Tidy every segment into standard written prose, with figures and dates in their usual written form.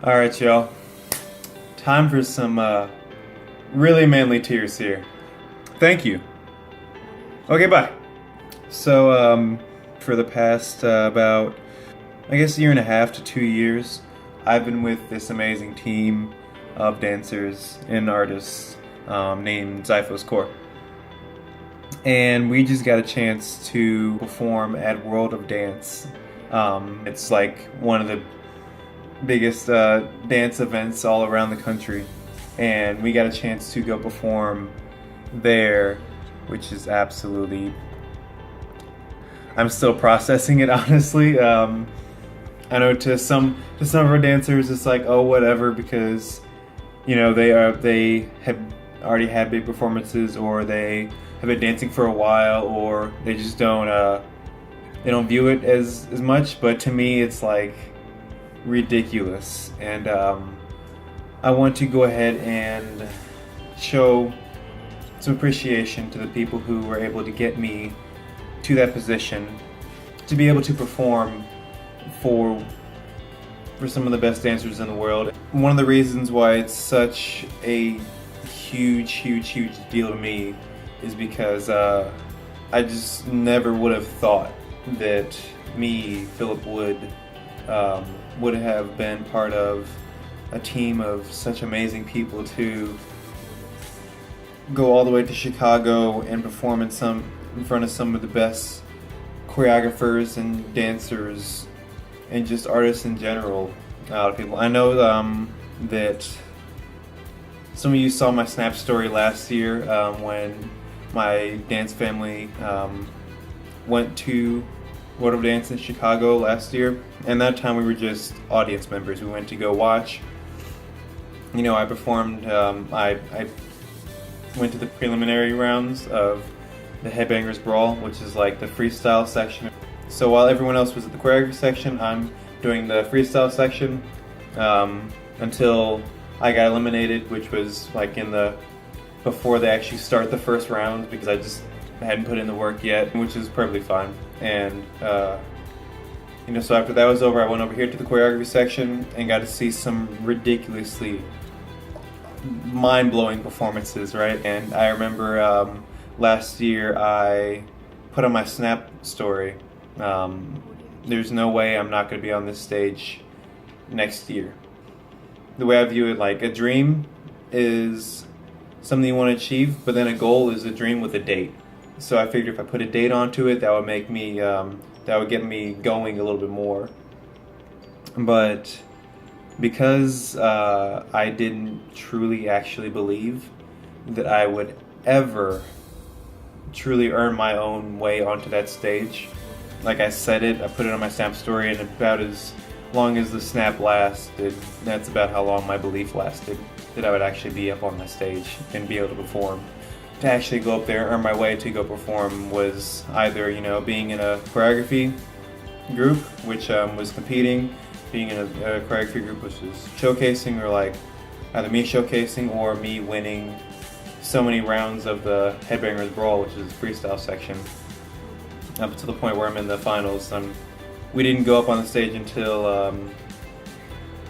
Alright, y'all. Time for some really manly tears here. Thank you. Okay, bye. So, for the past about, I guess, a year and a half to 2 years, I've been with this amazing team of dancers and artists named Zyphos Corp. And we just got a chance to perform at World of Dance. It's like one of the biggest dance events all around the country, and we got a chance to go perform there, which is absolutely, I'm still processing it, honestly. I know to some of our dancers it's like, oh, whatever, because they have already had big performances, or they have been dancing for a while, or they just don't view it as much. But to me, it's like ridiculous, and I want to go ahead and show some appreciation to the people who were able to get me to that position, to be able to perform for some of the best dancers in the world. One of the reasons why it's such a huge deal to me is because I just never would have thought that me, Philip Wood, would have been part of a team of such amazing people to go all the way to Chicago and perform in front of some of the best choreographers and dancers and just artists in general. People. I know that some of you saw my Snap story last year when my dance family went to World of Dance in Chicago last year, and that time we were just audience members. We went to go watch. I performed. I went to the preliminary rounds of the Headbangers Brawl, which is like the freestyle section. So while everyone else was at the choreography section, I'm doing the freestyle section until I got eliminated, which was like before they actually start the first round, because I just hadn't put in the work yet, which is perfectly fine. And so after that was over, I went over here to the choreography section and got to see some ridiculously mind-blowing performances, right? And I remember last year I put on my Snap story, there's no way I'm not going to be on this stage next year. The way I view it, like a dream is something you want to achieve, but then a goal is a dream with a date. So I figured if I put a date onto it, that would make me, that would get me going a little bit more. But because I didn't truly actually believe that I would ever truly earn my own way onto that stage, like I said it, I put it on my Snap story, and about as long as the Snap lasted, that's about how long my belief lasted, that I would actually be up on the stage and be able to perform. To actually go up there, earn my way to go perform, was either, being in a choreography group, which was competing, being in a choreography group which was showcasing, or like either me showcasing or me winning so many rounds of the Headbangers Brawl, which is the freestyle section, up to the point where I'm in the finals. We didn't go up on the stage until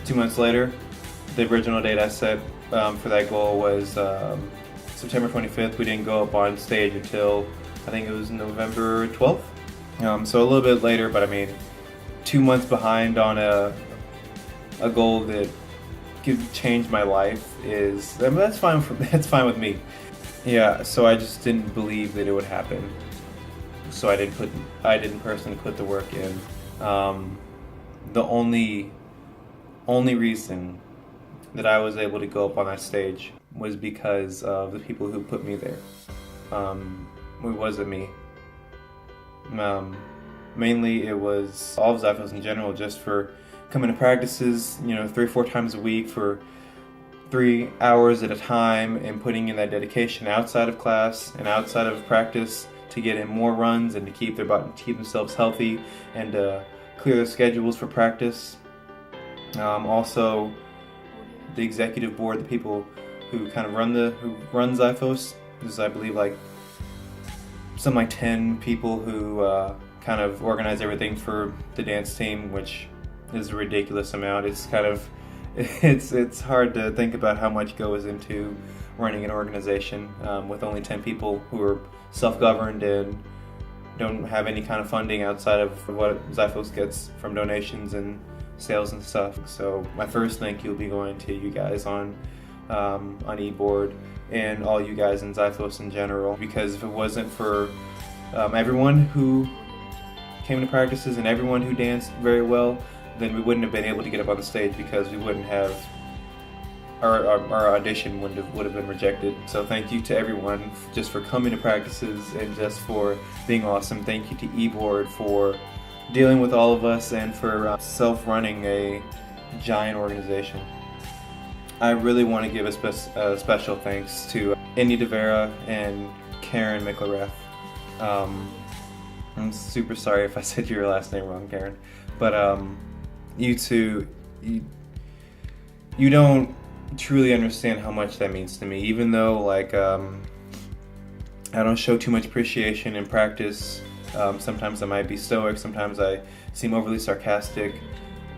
2 months later. The original date I set for that goal was September 25th. We didn't go up on stage until I think it was November 12th. So a little bit later, but 2 months behind on a goal that could change my life that's fine. That's fine with me. Yeah. So I just didn't believe that it would happen. So I didn't personally put the work in. The only reason that I was able to go up on that stage was because of the people who put me there. It wasn't me. Mainly it was all of Zyphos in general, just for coming to practices, 3 or 4 times a week for 3 hours at a time, and putting in that dedication outside of class and outside of practice to get in more runs and to keep themselves healthy and clear their schedules for practice. Also, the executive board, the people who kind of run Zyphos, there's, I believe, like something like 10 people who kind of organize everything for the dance team, which is a ridiculous amount. It's kind of it's hard to think about how much goes into running an organization with only 10 people who are self-governed and don't have any kind of funding outside of what Zyphos gets from donations and sales and stuff. So my first thank you will be going to you guys on eBoard and all you guys in Zyphos in general, because if it wasn't for everyone who came to practices and everyone who danced very well, then we wouldn't have been able to get up on the stage, because we wouldn't have our audition would have been rejected. So thank you to everyone just for coming to practices and just for being awesome. Thank you to eBoard for dealing with all of us and for self-running a giant organization. I really want to give a special thanks to Indy DeVera and Karen Miklareth. I'm super sorry if I said your last name wrong, Karen, but you two, you don't truly understand how much that means to me. Even though like I don't show too much appreciation in practice, sometimes I might be stoic, sometimes I seem overly sarcastic.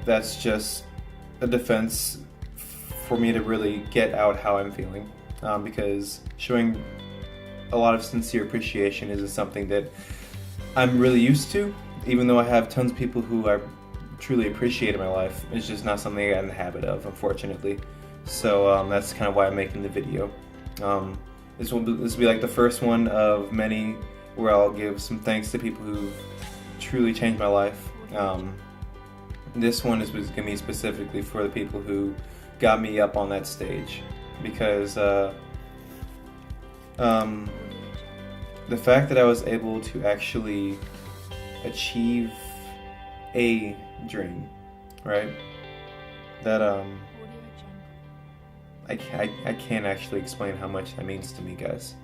That's just a defense for me to really get out how I'm feeling, because showing a lot of sincere appreciation isn't something that I'm really used to. Even though I have tons of people who I truly appreciate in my life, it's just not something I got in the habit of, unfortunately. So that's kind of why I'm making the video. This will be like the first one of many where I'll give some thanks to people who've truly changed my life. This one is going to be specifically for the people who got me up on that stage, because the fact that I was able to actually achieve a dream, right? That I can't actually explain how much that means to me, guys.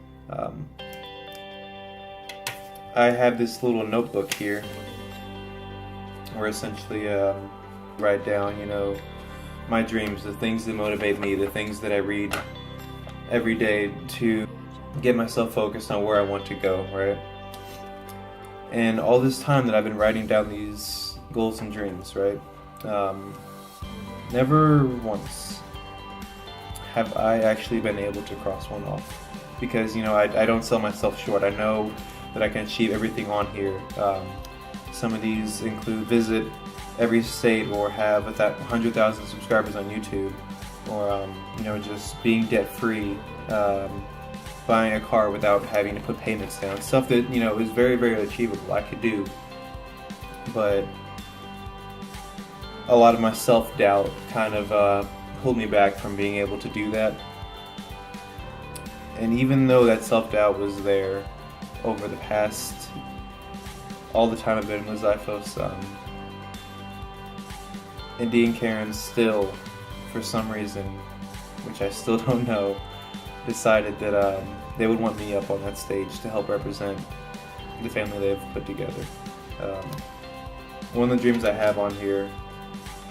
I have this little notebook here where essentially write down, my dreams, the things that motivate me, the things that I read every day to get myself focused on where I want to go, right? And all this time that I've been writing down these goals and dreams, right? Never once have I actually been able to cross one off, because I don't sell myself short. I know that I can achieve everything on here. Some of these include visit every state, or have 100,000 subscribers on YouTube, or just being debt free, buying a car without having to put payments down. Stuff that is very, very achievable. I could do, but a lot of my self-doubt kind of pulled me back from being able to do that. And even though that self-doubt was there over the past, all the time I've been with Zyphos, Indy and Karen still, for some reason, which I still don't know, decided that they would want me up on that stage to help represent the family they've put together. One of the dreams I have on here,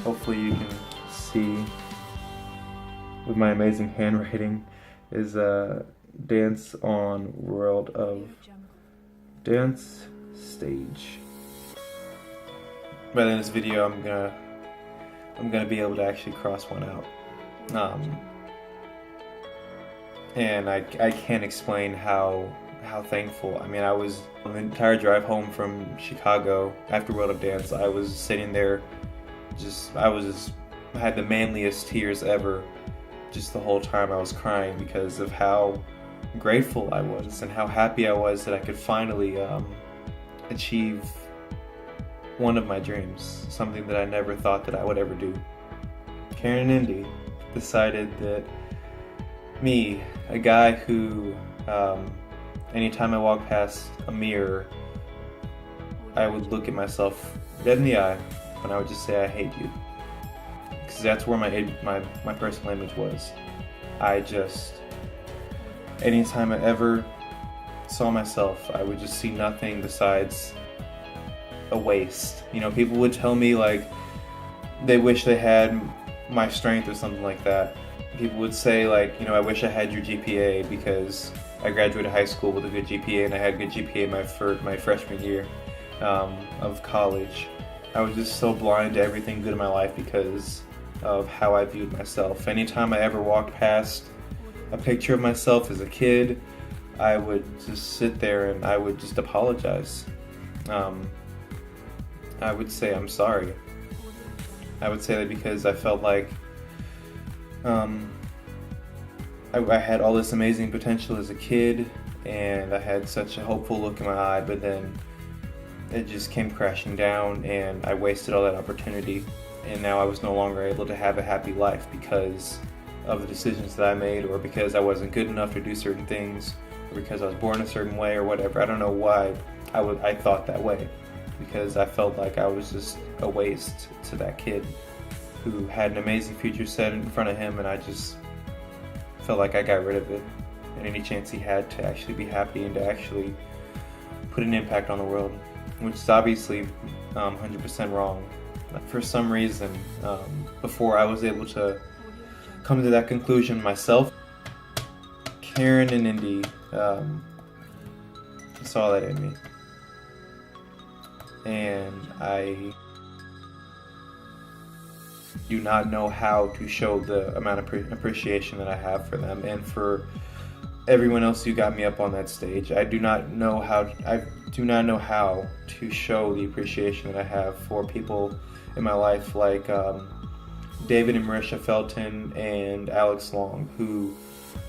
hopefully you can see with my amazing handwriting, is Dance on World of Dance Stage. By the end of this video, I'm gonna be able to actually cross one out. And I can't explain how thankful. I mean, I was on the entire drive home from Chicago after World of Dance. I was sitting there, I had the manliest tears ever. Just the whole time I was crying because of how grateful I was and how happy I was that I could finally achieve one of my dreams, something that I never thought that I would ever do. Karen and Indy decided that me, a guy who, anytime I walk past a mirror, I would look at myself dead in the eye and I would just say, I hate you. Because that's where my personal image was. Anytime I ever saw myself, I would just see nothing besides a waste. People would tell me like they wish they had my strength or something like that. People would say like, I wish I had your GPA, because I graduated high school with a good GPA and I had a good GPA my freshman year of college. I was just so blind to everything good in my life because of how I viewed myself. Anytime I ever walked past a picture of myself as a kid, I would just sit there and I would just apologize. I would say I'm sorry. I would say that because I felt like I had all this amazing potential as a kid, and I had such a hopeful look in my eye, but then it just came crashing down, and I wasted all that opportunity, and now I was no longer able to have a happy life because of the decisions that I made, or because I wasn't good enough to do certain things, or because I was born a certain way, or whatever. I don't know why I thought that way, because I felt like I was just a waste to that kid who had an amazing future set in front of him, and I just felt like I got rid of it, and any chance he had to actually be happy and to actually put an impact on the world, which is obviously 100% wrong. For some reason, before I was able to come to that conclusion myself, Karen and Indy saw that in me, and I do not know how to show the amount of appreciation that I have for them and for everyone else who got me up on that stage. I do not know how to show the appreciation that I have for people in my life like David and Marisha Felton and Alex Long, who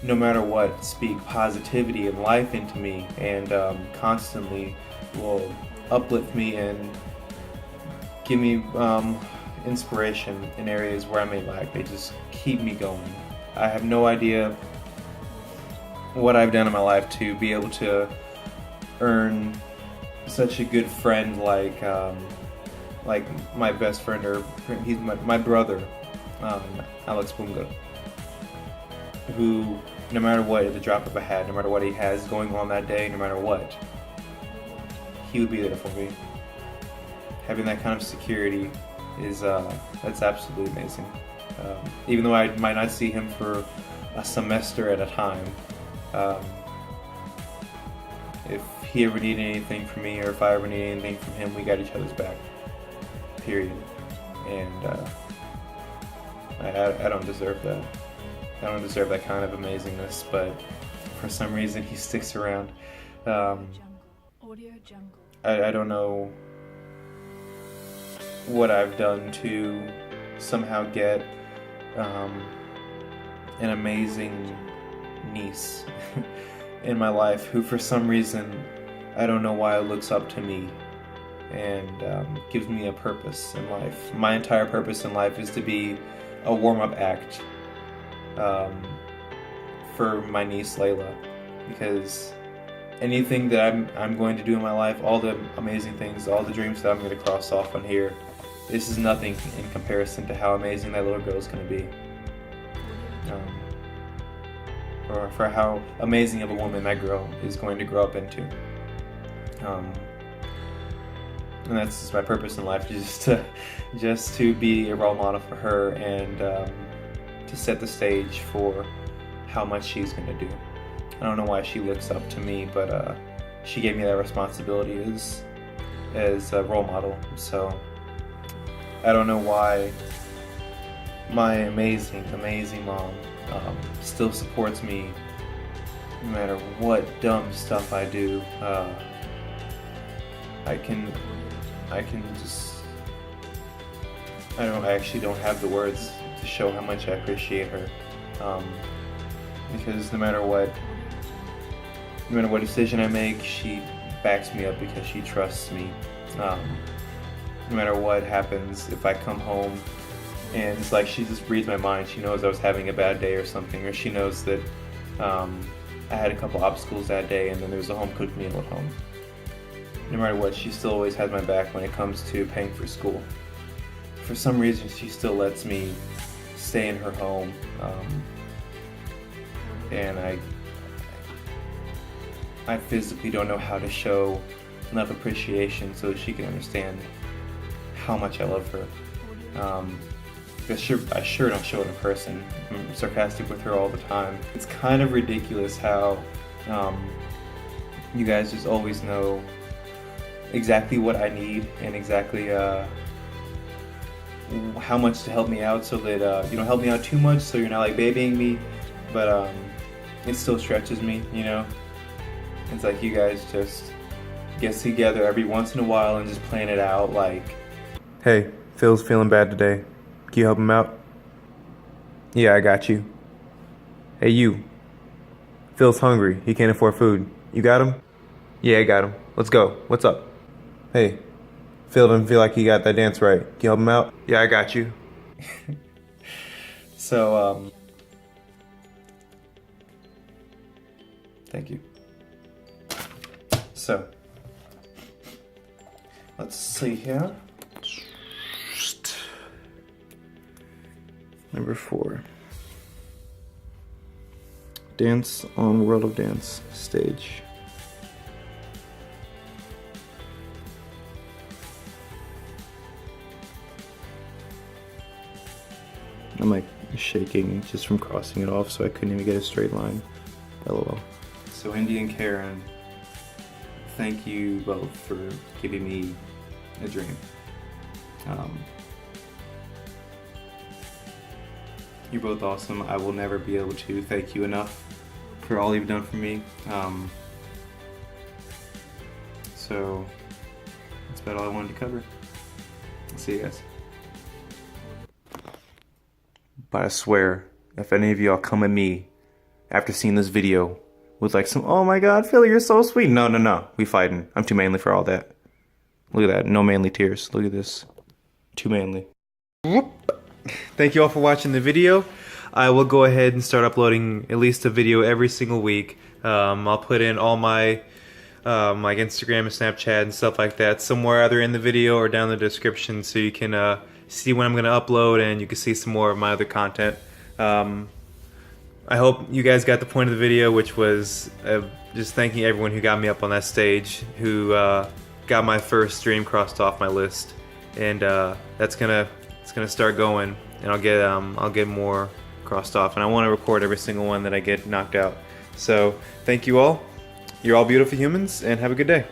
no matter what speak positivity and life into me, and constantly will uplift me and give me inspiration in areas where I may lack. They just keep me going. I have no idea what I've done in my life to be able to earn such a good friend like my best friend, or he's my brother, Alex Bunga, who no matter what, at the drop of a hat, no matter what he has going on that day, no matter what, he would be there for me. Having that kind of security is that's absolutely amazing. Even though I might not see him for a semester at a time, if he ever needed anything from me, or if I ever needed anything from him, we got each other's back. Period. And I don't deserve that. I don't deserve that kind of amazingness, but for some reason he sticks around. I don't know what I've done to somehow get an amazing niece in my life who, for some reason, I don't know why, looks up to me and gives me a purpose in life. My entire purpose in life is to be a warm-up act for my niece Layla, because anything that I'm going to do in my life, all the amazing things, all the dreams that I'm going to cross off on here, this is nothing in comparison to how amazing that little girl is going to be, or for how amazing of a woman that girl is going to grow up into. And that's just my purpose in life, just to be a role model for her, and to set the stage for how much she's going to do. I don't know why she looks up to me, but she gave me that responsibility as a role model. So I don't know why my amazing mom still supports me no matter what dumb stuff I do. I actually don't have the words to show how much I appreciate her, because no matter what decision I make, she backs me up because she trusts me. No matter what happens, if I come home and it's like she just reads my mind, she knows I was having a bad day or something, or she knows that I had a couple obstacles that day and then there was a home-cooked meal at home. No matter what, she still always has my back when it comes to paying for school. For some reason, she still lets me stay in her home, and I physically don't know how to show enough appreciation so that she can understand how much I love her. I sure don't show it in person. I'm sarcastic with her all the time. It's kind of ridiculous how you guys just always know exactly what I need and exactly how much to help me out so that you don't help me out too much so you're not like babying me, but it still stretches me, you know. It's like you guys just get together every once in a while and just plan it out like, hey, Phil's feeling bad today. Can you help him out? Yeah, I got you. Hey, you. Phil's hungry. He can't afford food. You got him? Yeah, I got him. Let's go. What's up? Hey, Phil doesn't feel like he got that dance right. Can you help him out? Yeah, I got you. So, thank you. So, let's see here. Number 4. Dance on World of Dance stage. I'm like shaking just from crossing it off, so I couldn't even get a straight line. LOL. So Indy and Karen, thank you both for giving me a dream. You're both awesome. I will never be able to thank you enough for all you've done for me. So that's about all I wanted to cover. I'll see you guys. But I swear, if any of y'all come at me after seeing this video with like some, oh my god, Philly, you're so sweet. No. We fighting. I'm too manly for all that. Look at that. No manly tears. Look at this. Too manly. Thank you all for watching the video. I will go ahead and start uploading at least a video every single week. I'll put in all my like Instagram and Snapchat and stuff like that somewhere either in the video or down in the description, so you can see when I'm going to upload and you can see some more of my other content. I hope you guys got the point of the video, which was just thanking everyone who got me up on that stage, who got my first dream crossed off my list, and it's gonna start going, and I'll get more crossed off, and I want to record every single one that I get knocked out. So thank you all. You're all beautiful humans, and have a good day.